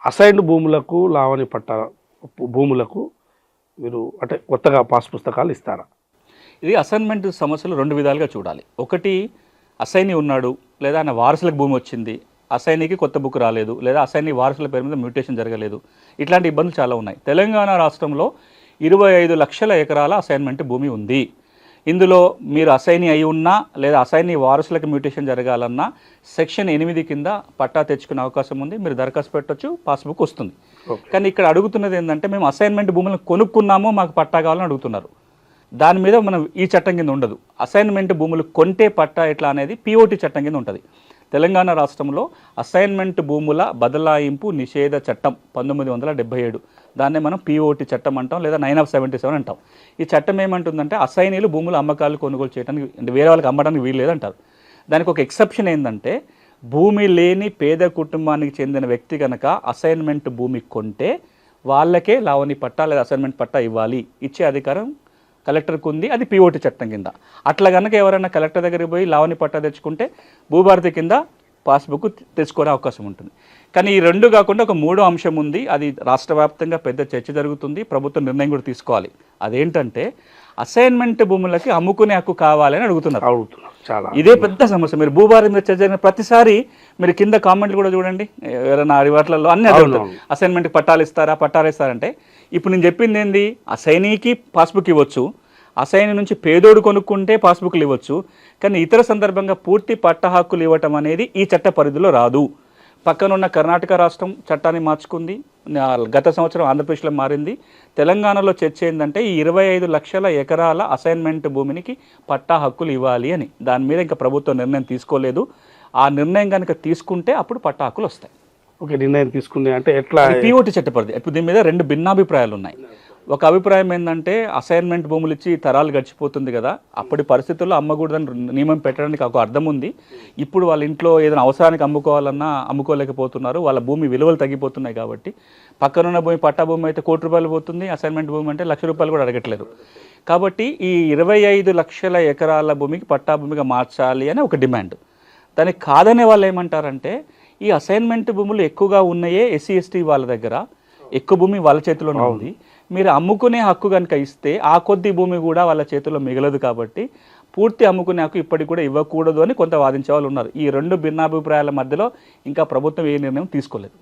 Assigned భూములకు లావణి పట్ట భూములకు మీరు అంటే కొత్తగా పాస్ పుస్తకాలు ఇస్తారా? ఇది అసైన్మెంట్ సమస్యలు రెండు విధాలుగా చూడాలి. ఒకటి, అసైనీ ఉన్నాడు లేదా ఆయన వారసులకు భూమి వచ్చింది, అసైనీకి కొత్త బుక్ రాలేదు, లేదా అసైనీ వారసుల పేరు మీద మ్యూటేషన్ జరగలేదు, ఇట్లాంటి ఇబ్బందులు చాలా ఉన్నాయి. తెలంగాణ రాష్ట్రంలో 25 లక్షల ఎకరాల అసైన్మెంట్ భూమి ఉంది. ఇందులో మీరు అసైనీ అయి ఉన్నా లేదా అసైనీ వారసులకు మ్యూటేషన్ జరగాలన్నా సెక్షన్ 8 కింద పట్టా తెచ్చుకునే అవకాశం ఉంది. మీరు దరఖాస్తు పెట్టొచ్చు, పాస్బుక్ వస్తుంది. కానీ ఇక్కడ అడుగుతున్నది ఏంటంటే, మేము అసైన్మెంట్ భూములను కొనుక్కున్నాము, మాకు పట్టా కావాలని అడుగుతున్నారు. దాని మీద మనం ఈ చట్టం కింద ఉండదు. అసైన్మెంట్ భూములు కొంటే పట్టా ఎట్లా అనేది పిఓటి చట్టం కింద ఉంటుంది. తెలంగాణ రాష్ట్రంలో అసైన్మెంట్ భూముల బదలాయింపు నిషేధ చట్టం 1977, దాన్నే మనం పిఓటి చట్టం అంటాం, లేదా 9 of 77 అంటాం. ఈ చట్టం ఏమంటుందంటే, అసైనీలు భూముల అమ్మకాలు కొనుగోలు చేయడానికి, అంటే వేరే వాళ్ళకి అమ్మడానికి వీలు లేదంటారు. దానికి ఒక ఎక్సెప్షన్ ఏంటంటే, భూమి లేని పేద కుటుంబానికి చెందిన వ్యక్తి కనుక అసైన్మెంట్ భూమి కొంటే వాళ్ళకే లావణి పట్టా లేదా అసైన్మెంట్ పట్టా ఇవ్వాలి, ఇచ్చే అధికారం కలెక్టర్కు ఉంది. అది పిఓటి చట్టం కింద. అట్లా కనుక ఎవరైనా కలెక్టర్ దగ్గరికి పోయి లావణి పట్టా తెచ్చుకుంటే భూభారతి కింద పాస్బుక్ తెచ్చుకునే అవకాశం ఉంటుంది. కానీ ఈ రెండు కాకుండా ఒక మూడో అంశం ఉంది. అది రాష్ట్ర వ్యాప్తంగా పెద్ద చర్చ జరుగుతుంది, ప్రభుత్వం నిర్ణయం కూడా తీసుకోవాలి. అదేంటంటే, అసైన్మెంట్ భూములకి అమ్ముకునే హక్కు కావాలని అడుగుతున్నారు. చాలా ఇదే పెద్ద సమస్య. మీరు భూభారతి మీద చర్చ జరిగిన ప్రతిసారి మీరు కింద కామెంట్లు కూడా చూడండి, ఎవరైనా వాటిలలో అన్నీ అడుగుతారు, అసైన్మెంట్కి పట్టాలు ఇస్తారా, పట్టాలు ఇస్తారంటే. ఇప్పుడు నేను చెప్పింది ఏంది, అసైనీకి పాస్బుక్ ఇవ్వచ్చు, అసైనీ నుంచి పేదోడు కొనుక్కుంటే పాస్బుక్లు ఇవ్వచ్చు. కానీ ఇతర సందర్భంగా పూర్తి పట్ట హక్కులు ఇవ్వటం అనేది ఈ చట్ట పరిధిలో రాదు. పక్కనున్న కర్ణాటక రాష్ట్రం చట్టాన్ని మార్చుకుంది, గత సంవత్సరం ఆంధ్రప్రదేశ్లో మారింది. తెలంగాణలో చర్చ ఏంటంటే, ఈ 25 లక్షల ఎకరాల అసైన్మెంట్ భూమికి పట్టా హక్కులు ఇవ్వాలి అని. దాని మీద ఇంకా ప్రభుత్వం నిర్ణయం తీసుకోలేదు. ఆ నిర్ణయం కనుక తీసుకుంటే అప్పుడు పట్టా హక్కులు వస్తాయి. ఓకే, నిర్ణయం తీసుకుంది అంటే ఎట్లా? పిఓటి చట్టపరిధి. ఇప్పుడు దీని మీద రెండు భిన్నాభిప్రాయాలు ఉన్నాయి. ఒక అభిప్రాయం ఏంటంటే, అసైన్మెంట్ భూములు ఇచ్చి తరాలు గడిచిపోతుంది కదా, అప్పటి పరిస్థితుల్లో అమ్మకూడదని నియమం పెట్టడానికి ఒక అర్థం ఉంది. ఇప్పుడు వాళ్ళ ఇంట్లో ఏదైనా అవసరానికి అమ్ముకోవాలన్నా అమ్ముకోలేకపోతున్నారు, వాళ్ళ భూమి విలువలు తగ్గిపోతున్నాయి. కాబట్టి పక్కనున్న భూమి, పట్టా భూమి అయితే ₹1,00,000 పోతుంది, అసైన్మెంట్ భూమి అంటే ₹1,00,000 కూడా అడగట్లేరు. కాబట్టి ఈ 25 లక్షల ఎకరాల భూమికి పట్టా భూమిగా మార్చాలి అని ఒక డిమాండ్. దానికి కాదనే వాళ్ళు ఏమంటారంటే, ఈ అసైన్మెంట్ భూములు ఎక్కువగా ఉన్నాయే ఎస్సీ ఎస్టీ వాళ్ళ దగ్గర, ఎక్కువ భూమి వాళ్ళ చేతిలోనే ఉంది. మీరు అమ్ముకునే హక్కు కనుక ఇస్తే ఆ కొద్ది భూమి కూడా వాళ్ళ చేతిలో మిగలదు. కాబట్టి పూర్తి అమ్ముకునే హక్కు ఇప్పటికి కూడా ఇవ్వకూడదు అని కొంత వాదించే వాళ్ళు ఉన్నారు. ఈ రెండు భిన్నాభిప్రాయాల మధ్యలో ఇంకా ప్రభుత్వం ఏ నిర్ణయం తీసుకోలేదు.